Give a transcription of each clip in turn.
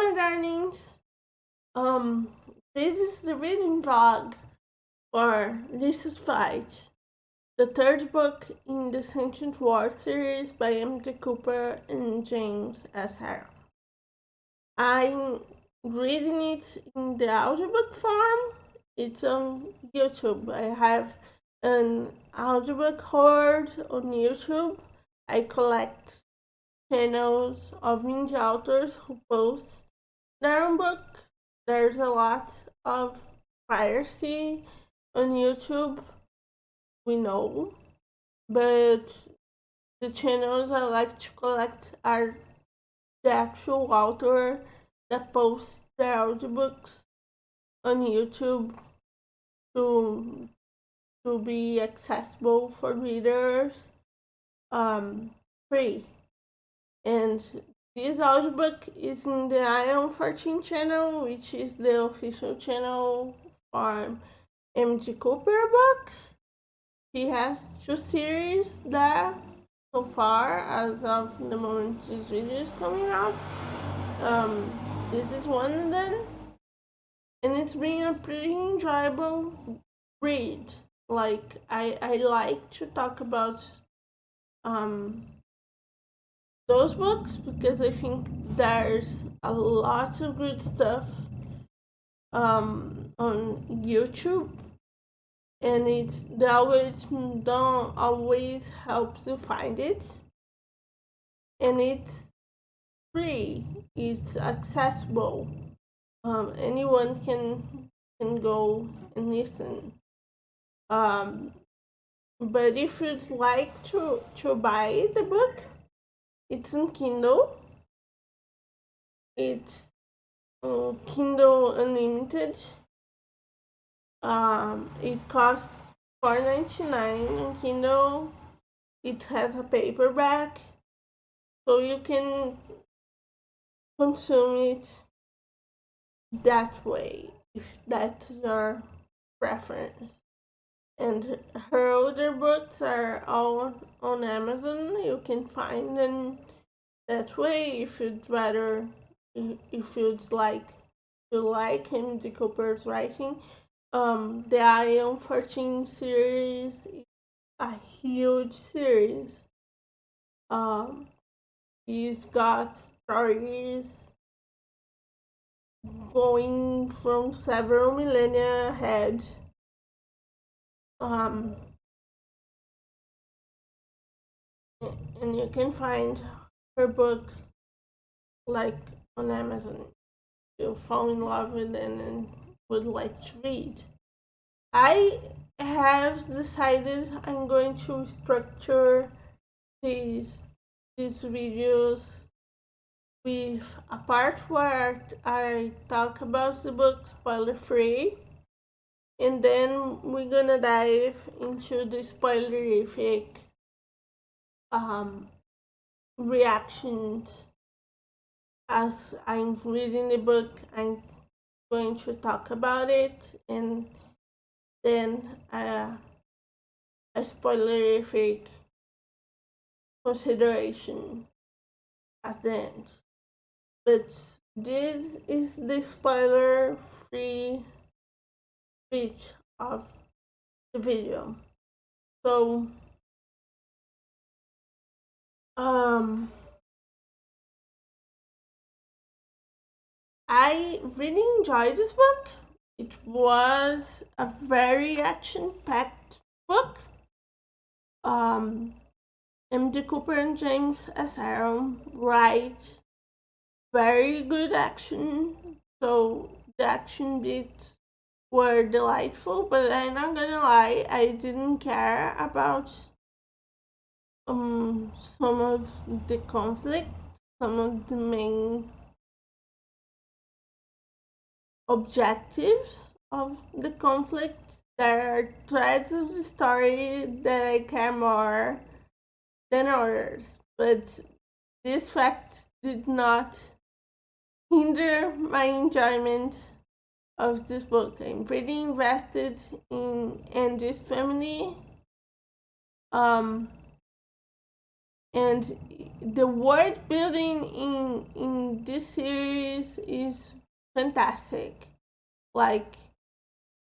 my darlings. This is the reading vlog for LYSSA'S Flight, the third book in the Sentient Wars series by M.D. Cooper and James S. Harrow. I'm reading it in the audiobook form. It's on YouTube. I have an audiobook horde on YouTube. I collect channels of indie authors who post their own book. There's a lot of piracy on YouTube, we know, but the channels I like to collect are the actual author that posts their audiobooks on YouTube to be accessible for readers free. And this audiobook is in the Ion 14 channel, which is the official channel for M.D. Cooper books. He has 2 series there so far, as of the moment this video is coming out. This is one of them, and it's been a pretty enjoyable read. Like, I like to talk about those books because I think there's a lot of good stuff on YouTube, and the algorithm don't always help you find it, and it's free, it's accessible. Anyone can go and listen. But if you'd like to buy the book, it's on Kindle. It's Kindle Unlimited. It costs $4.99 on Kindle. It has a paperback, so you can consume it that way if that's your preference. And her older books are all on Amazon. You can find them that way if you'd like to like M.D. Cooper's writing. The Ion 14 series is a huge series. He's got stories going from several millennia ahead. And you can find her books like on Amazon. You'll fall in love with them and would like to read. I have decided I'm going to structure these videos with a part where I talk about the book spoiler free, and then we're gonna dive into the spoilerific reactions as I'm reading the book. I'm going to talk about it, and then a spoilerific consideration at the end. But this is the spoiler free bit of the video. So I really enjoyed this book. It was a very action-packed book. M.D. Cooper and James S. Harrow write very good action, so the action beats were delightful, but I'm not gonna lie, I didn't care about some of the conflict, some of the main objectives of the conflict. There are threads of the story that I care more than others, but this fact did not hinder my enjoyment of this book. I'm pretty invested in Andy's family. and the world building in this series is fantastic. Like,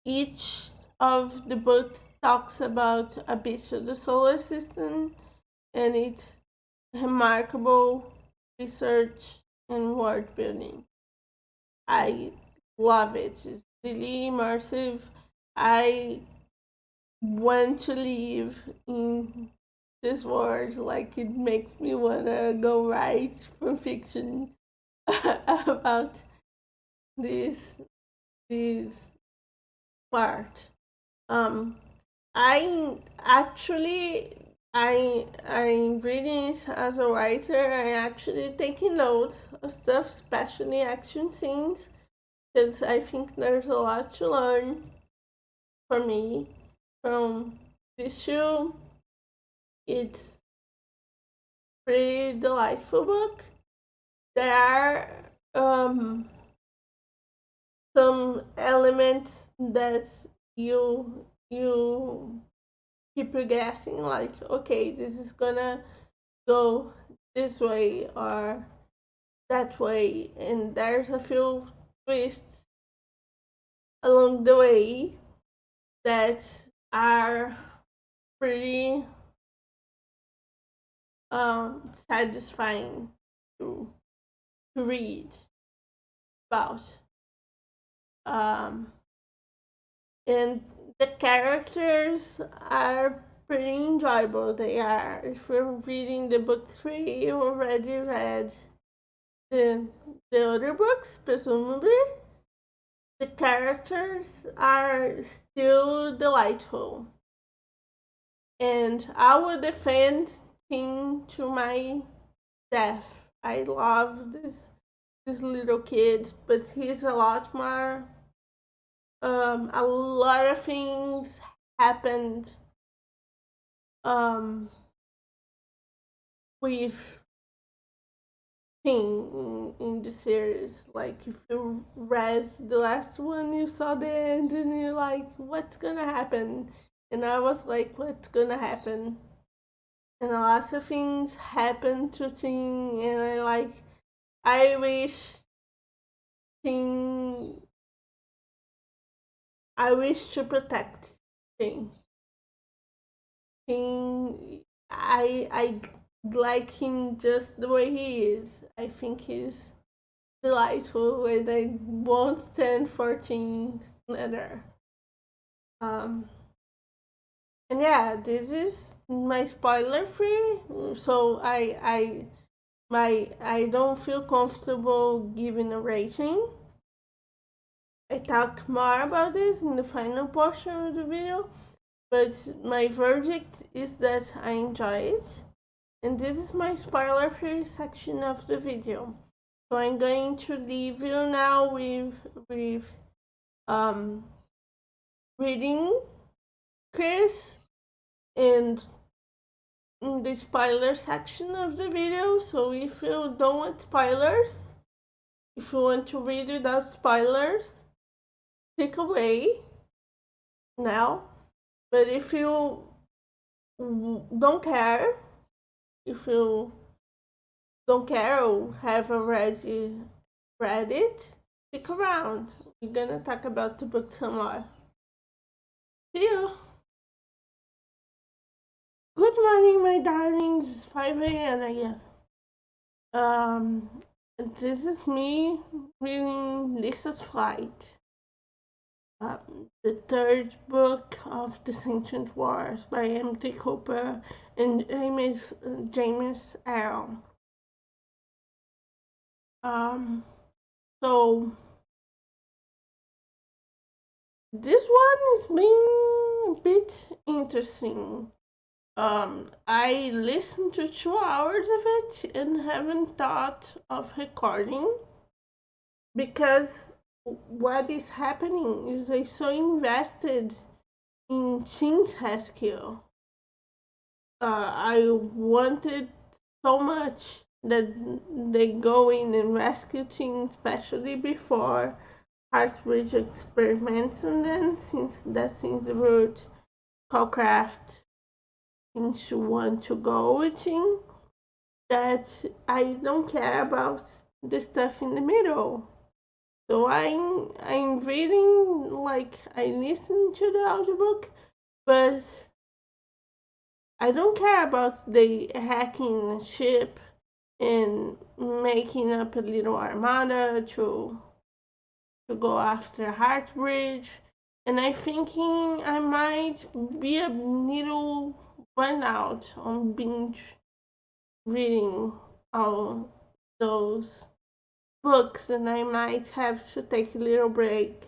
each of the books talks about a bit of the solar system, and it's remarkable research and world building. I love it. It's really immersive. I want to live in this world. Like, it makes me wanna go write for fiction about this this part. Um, I actually I'm reading it as a writer. I actually taking notes of stuff, especially action scenes, because I think there's a lot to learn for me from this show. It's pretty delightful book. There are some elements that you keep guessing, like, okay, this is gonna go this way or that way, and there's a few twists along the way that are pretty satisfying to read about. Um, and the characters are pretty enjoyable. They are. If you're reading the book 3, you already read the other books, presumably. The characters are still delightful, and I will defend Tim to my death. I love this little kid, but he's a lot more. A lot of things happened um, with Tim in the series. Like, if you read the last one, you saw the end, and you're like, "What's gonna happen?" And I was like, "What's gonna happen?" And lots of things happened to Tim, and I wish Tim, I wish to protect Tim. Tim, I like him just the way he is. I think he's delightful, and I won't stand for Tim Snyder. Um, and yeah, this is my spoiler free, so I don't feel comfortable giving a rating. I talk more about this in the final portion of the video, but my verdict is that I enjoy it. And this is my spoiler free section of the video. So I'm going to leave you now with um reading Chris and in the spoiler section of the video. So if you don't want spoilers, if you want to read without spoilers, click away now. But if you don't care, if you don't care or have already read it, stick around. We're gonna talk about the book some more. See you! Good morning, my darlings. It's 5 a.m. again. This is me reading LYSSA'S Flight, the third book of the Sentient Wars by M.T. Cooper and James L. So this one is being a bit interesting. I listened to 2 hours of it and haven't thought of recording because what is happening is I'm so invested in Chin's rescue. I wanted so much that they go in and rescue Chin, especially before Heartbridge experiments on them, since the route Calcraft seems to want to go with Chin. that I don't care about the stuff in the middle. So I'm reading, like, I listen to the audiobook, but I don't care about the hacking the ship and making up a little armada to go after Heartbridge. And I'm thinking I might be a little burnout on binge reading all those books, and I might have to take a little break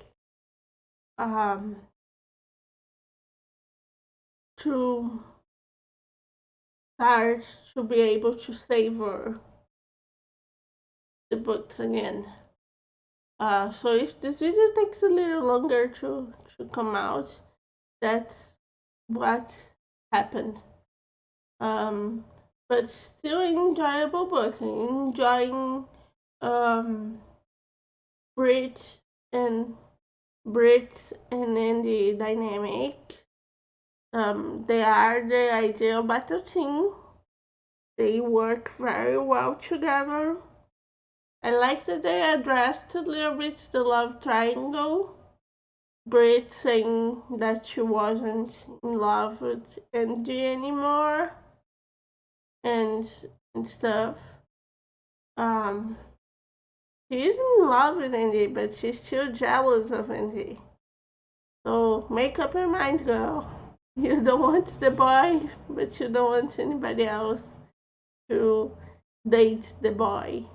to start to be able to savor the books again. So if this video takes a little longer to come out, that's what happened. But still enjoyable book. Enjoying Brit and Andy dynamic. They are the ideal battle team. They work very well together. I like that they addressed a little bit the love triangle. Brit saying that she wasn't in love with Andy anymore and stuff. She's in love with Andy, but she's still jealous of Andy. So make up your mind, girl. You don't want the boy, but you don't want anybody else to date the boy.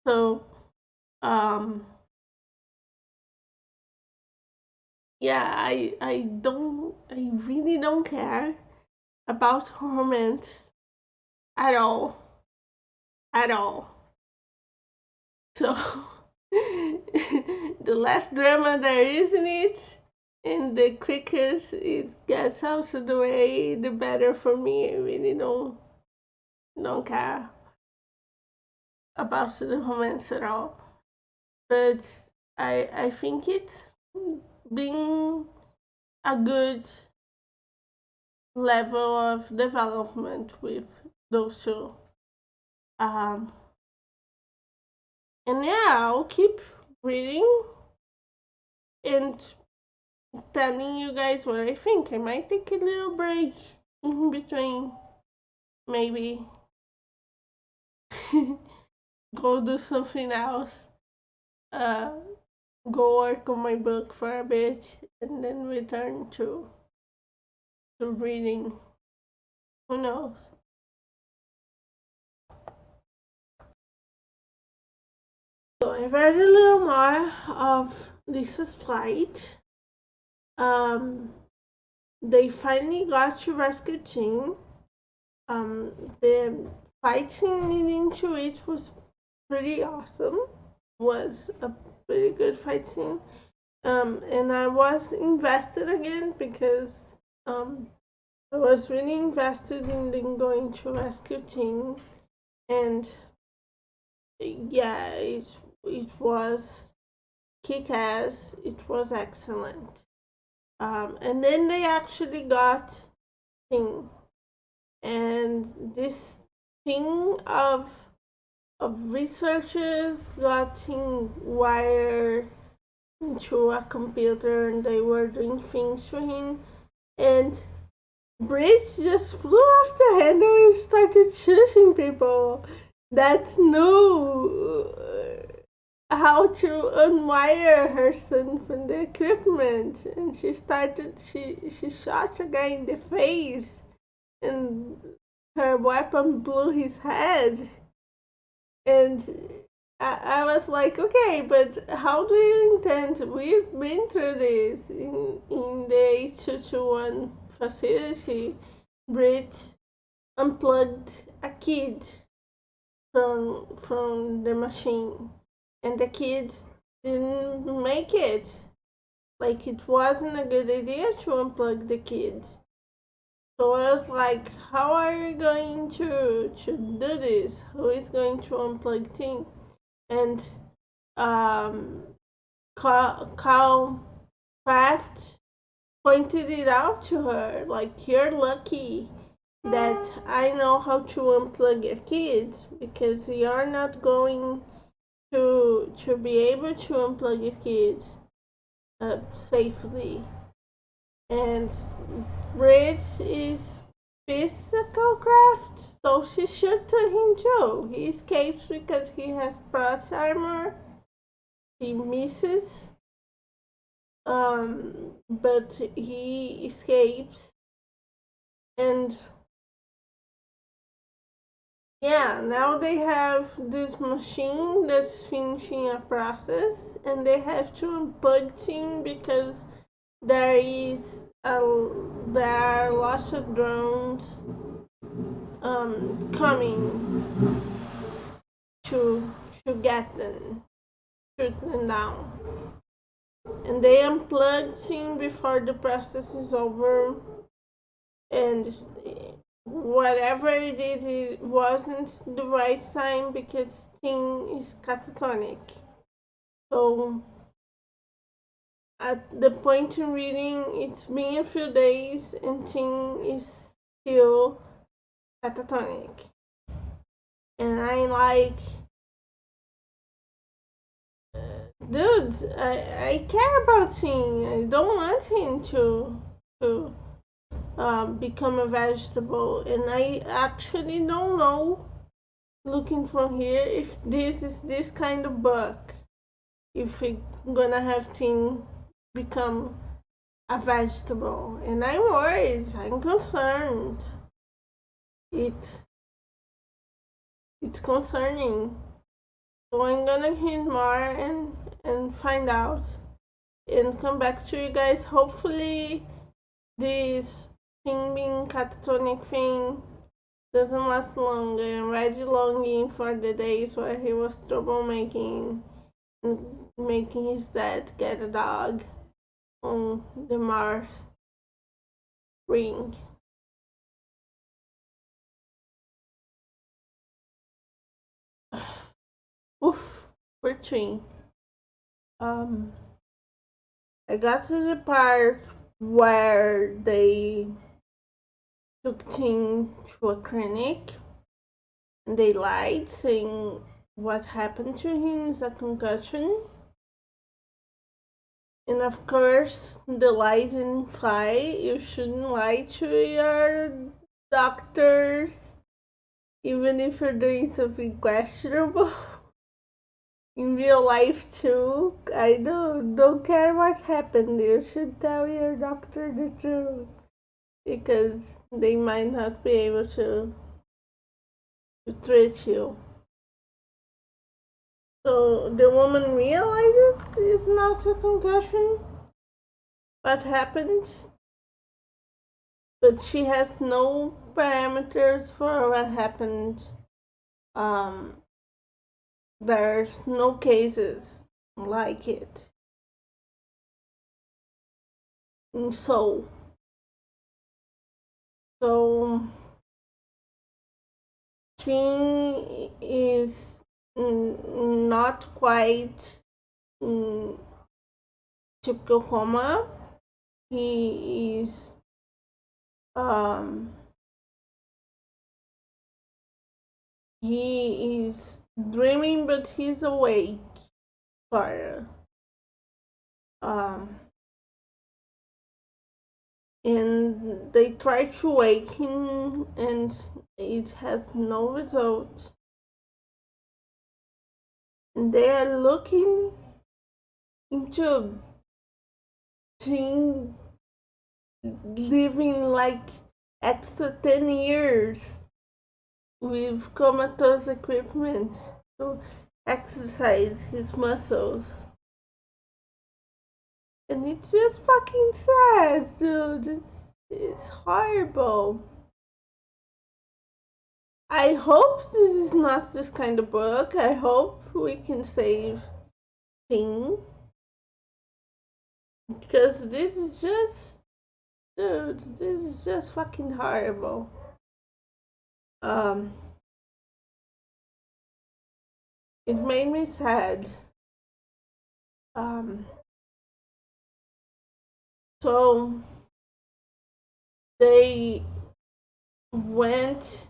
So, yeah, I really don't care about romance at all. At all. So, the less drama there is in it, and the quickest it gets out of the way, the better for me. I really don't care about the romance at all. But I think it's been a good level of development with those two. And yeah, I'll keep reading and telling you guys what I think. I might take a little break in between, maybe go do something else, go work on my book for a bit, and then return to reading. Who knows? So I read a little more of LYSSA'S Flight. They finally got to rescue Jean. The fight scene leading to it was pretty awesome. Was a pretty good fight scene. And I was invested again because I was really invested in them going to rescue Jean, and yeah, it was kick-ass. It was excellent. And then they actually got Jean, and this thing of researchers got Jean wired into a computer, and they were doing things to him, and Bridge just flew off the handle and started shooting people that knew how to unwire her son from the equipment. And she shot a guy in the face, and her weapon blew his head. And I was like, okay, but how do you intend? We've been through this in the H221 facility. Bridge unplugged a kid from the machine, and the kid didn't make it. Like, it wasn't a good idea to unplug the kid. So I was like, how are you going to do this? Who is going to unplug Tim? And Carl Craft pointed it out to her, like, you're lucky that I know how to unplug your kid, because you're not going to be able to unplug your kid safely. And bridge is physical craft, so she shoots at him too. He escapes because he has plot armor. He misses, but he escapes. And yeah, now they have this machine that's finishing a process, and they have to unplug him because there is there are lots of drones coming to get them, shoot them down. And they unplugged him before the process is over, and whatever it did, it wasn't the right time because Ting is catatonic. So at the point in reading, it's been a few days and Ting is still catatonic. And I'm like, dude, I care about Ting. I don't want him to become a vegetable. And I actually don't know, looking from here, if this is this kind of book. If we're gonna have Ting become a vegetable. And I'm worried, I'm concerned. It's concerning. So I'm gonna read more and find out and come back to you guys. Hopefully this Ting being catatonic thing doesn't last long. I'm already longing for the days where he was troublemaking and making his dad get a dog on the Mars ring. Oof, poor Ting. I got to the part where they took Ting to a clinic and they lied, saying what happened to him is a concussion. And of course, the lie didn't fly. You shouldn't lie to your doctors, even if you're doing something questionable. In real life too, I don't care what happened. You should tell your doctor the truth because they might not be able to treat you. So the woman realizes it's not a concussion. What happened? But she has no parameters for what happened. Um, there's no cases like it. And so Ting is not quite in typical coma. He is he is dreaming, but he's awake, sorta. And they try to wake him, and it has no result. And they are looking into Ting living like extra 10 years with comatose equipment to exercise his muscles. And it's just fucking sad, dude. It's horrible. I hope this is not this kind of book. I hope we can save Ting. Because this is just, dude, this is just fucking horrible. It made me sad. So they went.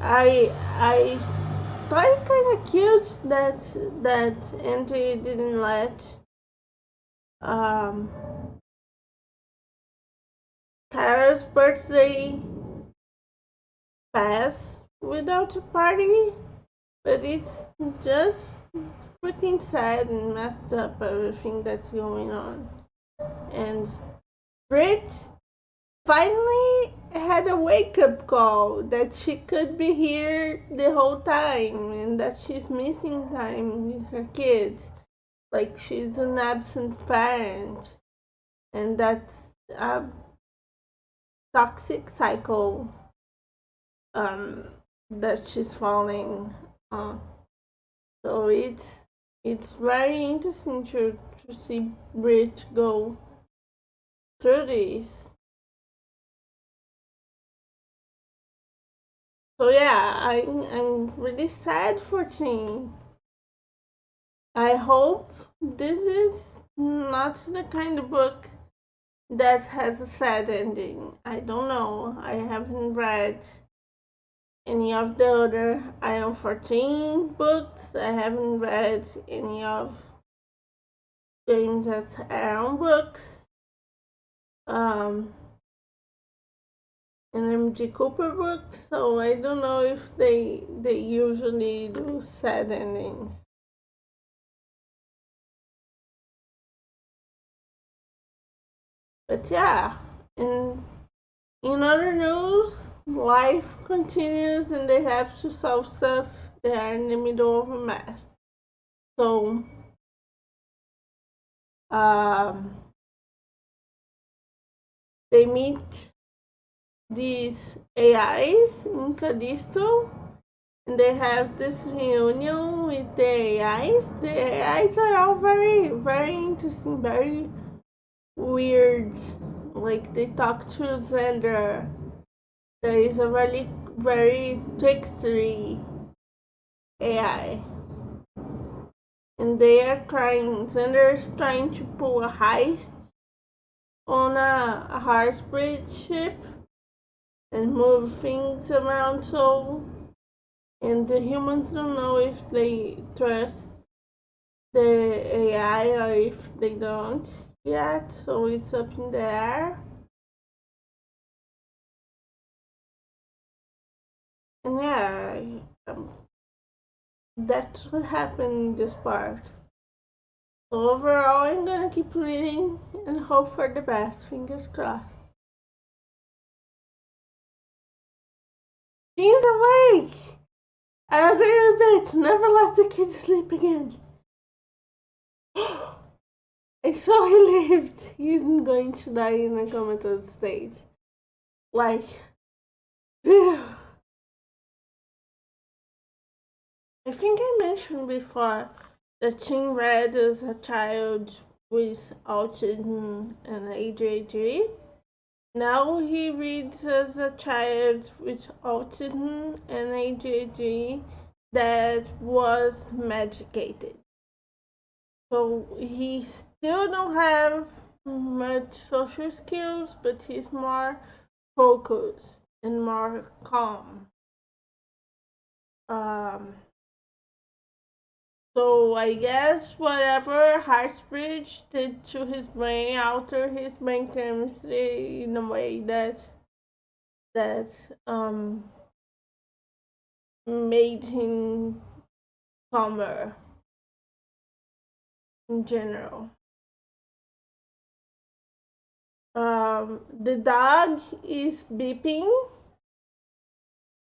I thought kind of cute that Andy didn't let um Kara's birthday pass without a party, but it's just freaking sad and messed up everything that's going on. And Brit finally had a wake up call that she could be here the whole time and that she's missing time with her kids. Like she's an absent parent, and that's a toxic cycle um, that she's falling on. So it's very interesting to see Brit go through this. So yeah, I'm really sad for Chin. I hope this is not the kind of book that has a sad ending. I don't know. I haven't read any of the other I Am 14 books. I haven't read any of James S. Aaron books. And M.G. Cooper books, so I don't know if they usually do sad endings. But yeah, in other news, life continues and they have to solve stuff. They are in the middle of a mess. So, um, they meet these AIs in Callisto and they have this reunion with the AIs. The AIs are all very, very interesting, very weird. Like they talk to Xander. There is a very, very trickstery AI. And they are trying, Xander's trying to pull a heist on a heartbreak ship and move things around so, and the humans don't know if they trust the AI or if they don't yet, so it's up in the air. And yeah, that's what happened in this part. So overall, I'm gonna keep reading and hope for the best. Fingers crossed. Jean's awake! I agree with Bits. Never let the kids sleep again. I saw he lived. He isn't going to die in a comatose state. Like, phew. I think I mentioned before that Chin read as a child with autism and ADHD. Now he reads as a child with autism and ADHD that was medicated. So he still don't have much social skills, but he's more focused and more calm. Um, so I guess whatever Heartbridge did to his brain altered his brain chemistry in a way that made him calmer in general. The dog is beeping.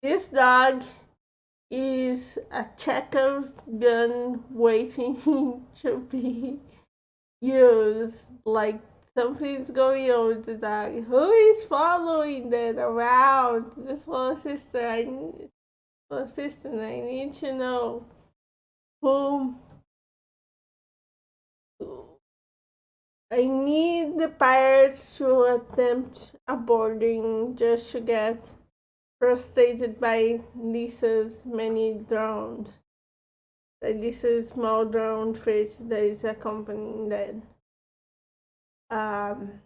This dog is a Chekhov gun waiting to be used. Like something's going on with the dog. Who is following that around? This little sister, I need to know who. I need the pirates to attempt a boarding just to get frustrated by Lisa's many drones. Lisa's small drone fleet that is accompanying them. Um,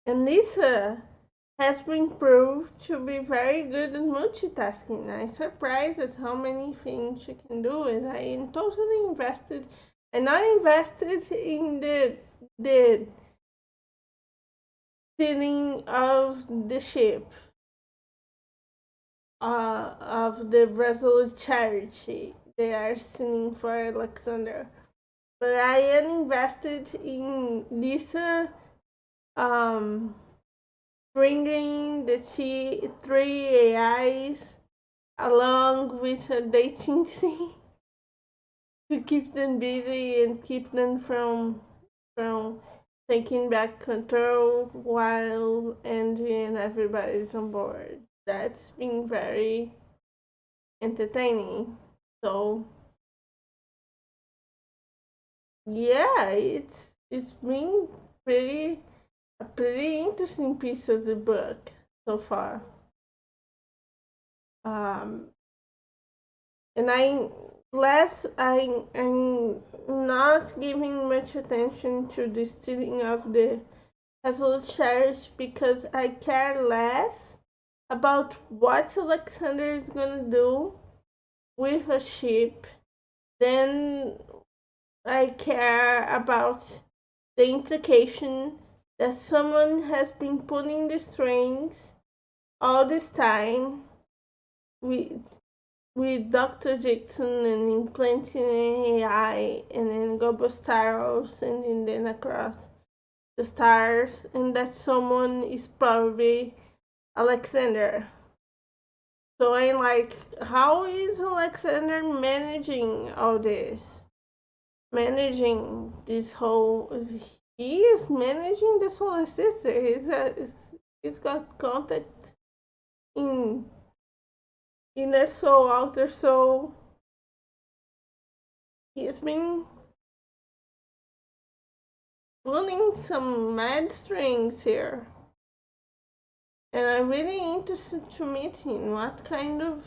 And Lisa has been proved to be very good at multitasking. I'm surprised at how many things she can do, and I am totally invested. And I invested in the stealing of the ship of the Resolute Charity. They are stealing for Alexander. But I am invested in Lisa um, bringing the three AIs along with a dating scene to keep them busy and keep them from taking back control while Andy and everybody's on board. That's been very entertaining. So yeah, it's been pretty a pretty interesting piece of the book so far. Um, and I'm not giving much attention to the stealing of the Hazel cherish because I care less about what Alexander is gonna do with a ship than I care about the implication that someone has been pulling the strings all this time with Dr. Jackson and implanting AI and then Gobo Stars and then across the stars, and that someone is probably Alexander. So I'm like, how is Alexander managing all this? Managing this whole. He is managing the Solar Sister. He's got contacts in inner soul, outer soul. He's been pulling some mad strings here. And I'm really interested to meet him. What kind of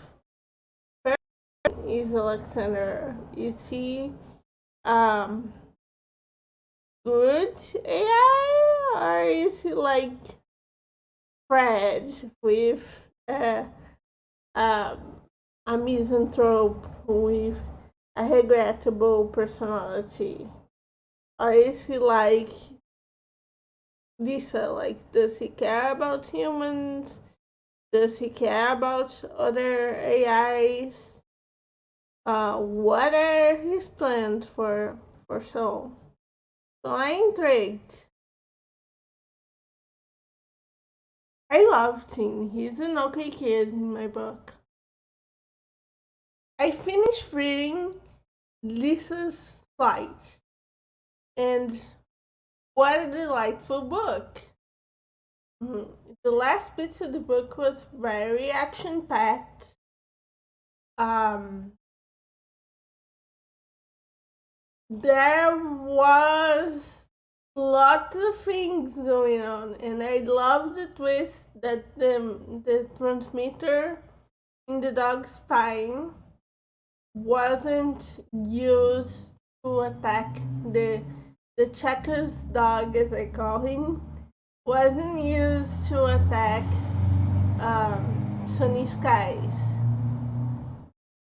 person is Alexander? Is he um good AI, or is he like Fred with uh, um, a misanthrope with a regrettable personality? Or is he like Lisa? Like, does he care about humans? Does he care about other AIs? What are his plans for Soul? So I'm intrigued. I loved him. He's an okay kid in my book. I finished reading Lisa's Flight, and what a delightful book! The last bit of the book was very action packed. Um, there was lots of things going on, and I love the twist that the transmitter in the dog's spine wasn't used to attack the Checkers dog, as I call him, wasn't used to attack Sunny Skies.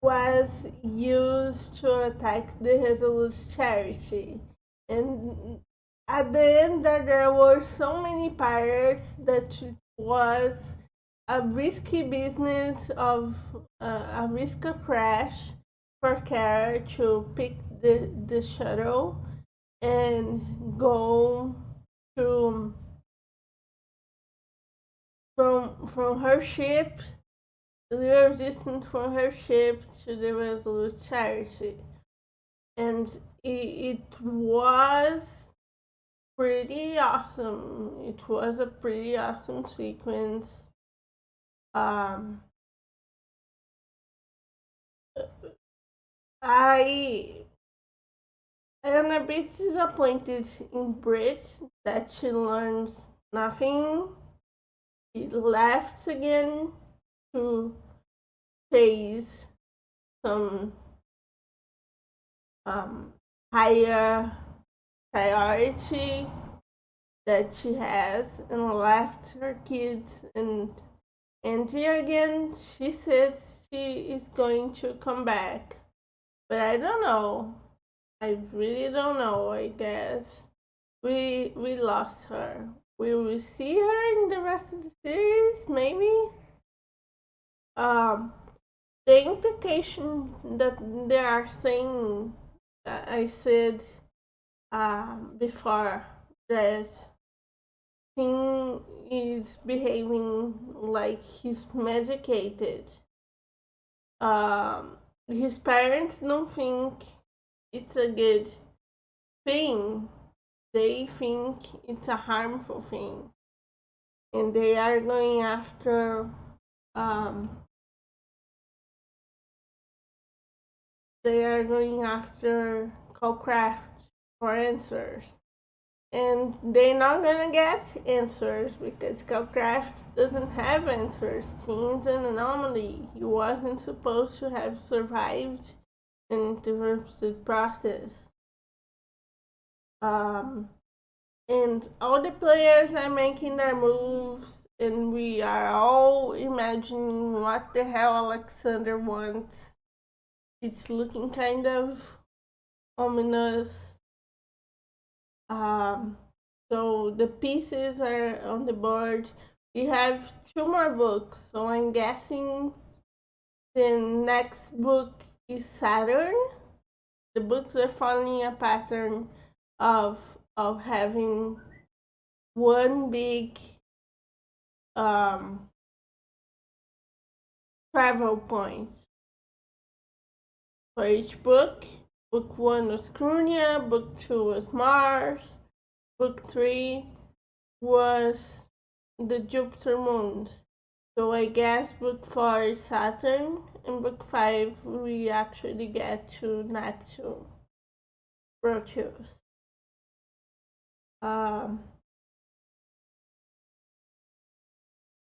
Was used to attack the Resolute Charity. And at the end, there were so many pirates that it was a risky business of a risk of crash for Kara to pick the shuttle and go to from her ship, a little distance from her ship to the Resolute Charity. And it was pretty awesome. It was a pretty awesome sequence. Um, I am a bit disappointed in Brit that she learns nothing. She left again to chase some higher priority, that she has and left her kids and here again she says she is going to come back. But I don't know. I really don't know. I guess we lost her. Will we see her in the rest of the series? Maybe. Um, the implication that they are saying, I said before, that Tim is behaving like he's medicated. Um, his parents don't think it's a good thing. They think it's a harmful thing, and they are going after Calcraft for answers. And they're not gonna get answers because Calcraft doesn't have answers. He's an anomaly. He wasn't supposed to have survived an interrupted process. And all the players are making their moves, and we are all imagining what the hell Alexander wants. It's looking kind of ominous. So the pieces are on the board. We have 2 more books, so I'm guessing the next book is Saturn. The books are following a pattern of having one big travel point for each book. Book 1 was Crunia, book 2 was Mars, book 3 was the Jupiter moon. So I guess book 4 is Saturn, and book 5 we actually get to Neptune, Proteus.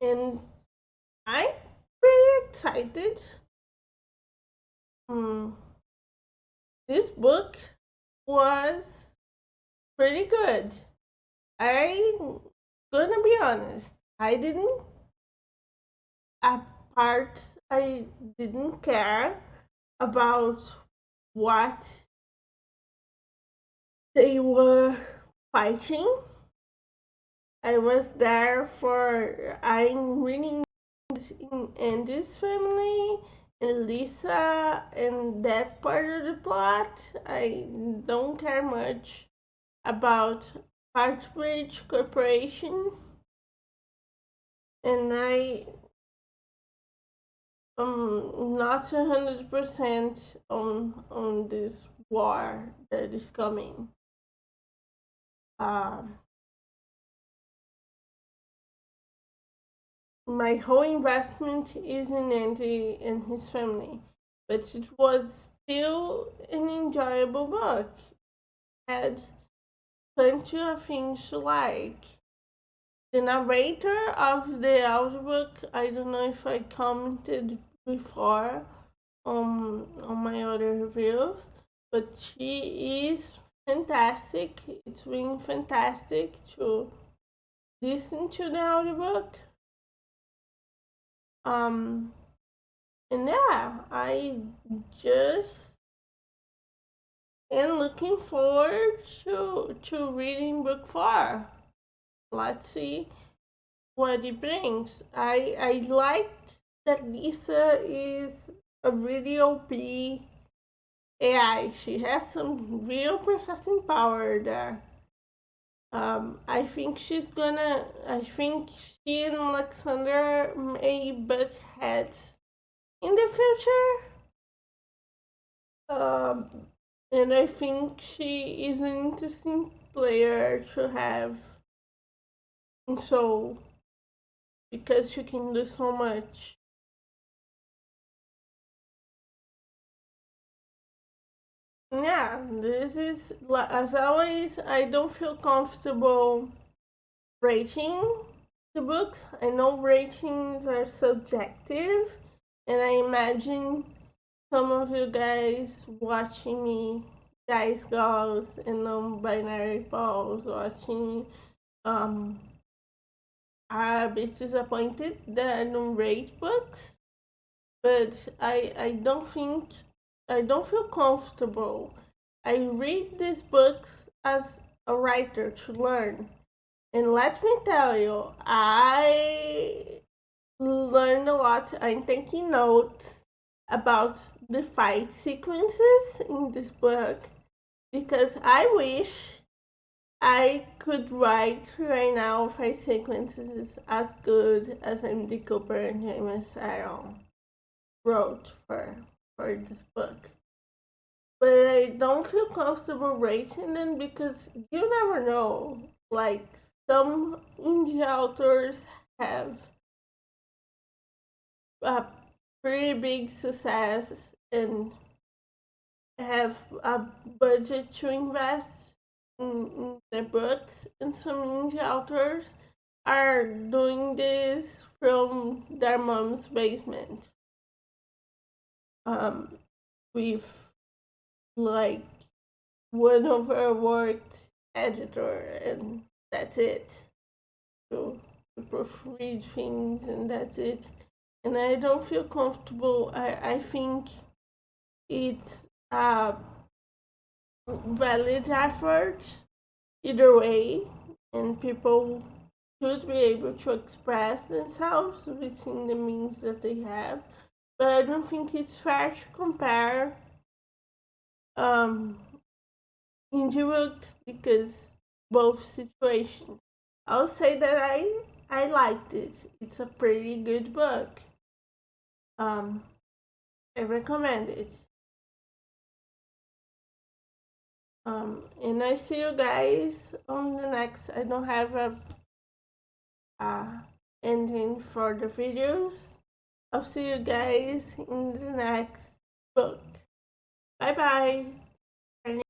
And I'm pretty excited. This book was pretty good. I'm gonna be honest. I didn't care about what they were fighting. I was there for I'm reading in Andy's family and Lisa and that part of the plot. I don't care much about Heartbridge Corporation, and I am not 100% on this war that is coming. My whole investment is in Andy and his family, but it was still an enjoyable book. Had plenty of things to like. The narrator of the audiobook, I don't know if I commented before on my other reviews, but she is fantastic. It's been fantastic to listen to the audiobook. And yeah, I just am looking forward to reading book 4. Let's see what it brings. I liked that Lisa is a really OP AI. She has some real processing power there. I think she and Alexander may butt heads in the future. And I think she is an interesting player to have in Soul because she can do so much. Yeah, this is, as always, I don't feel comfortable rating the books. I know ratings are subjective, and I imagine some of you guys watching me, guys, girls, and non-binary balls watching I'm a bit disappointed that I don't rate books, but I don't feel comfortable. I read these books as a writer to learn. And let me tell you, I learned a lot. I'm taking notes about the fight sequences in this book because I wish I could write right now fight sequences as good as M.D. Cooper and James Aaron wrote for this book. But I don't feel comfortable rating them because you never know. Like some indie authors have a pretty big success and have a budget to invest in their books, and some indie authors are doing this from their mom's basement with like one overworked editor, and that's it. To proofread things, and that's it. And I don't feel comfortable. I think it's a valid effort either way, and people should be able to express themselves within the means that they have. But I don't think it's fair to compare um, indie books because both situations. I'll say that I liked it. It's a pretty good book. Um, I recommend it. And I see you guys on the next. I don't have a ending for the videos. I'll see you guys in the next book. Bye bye.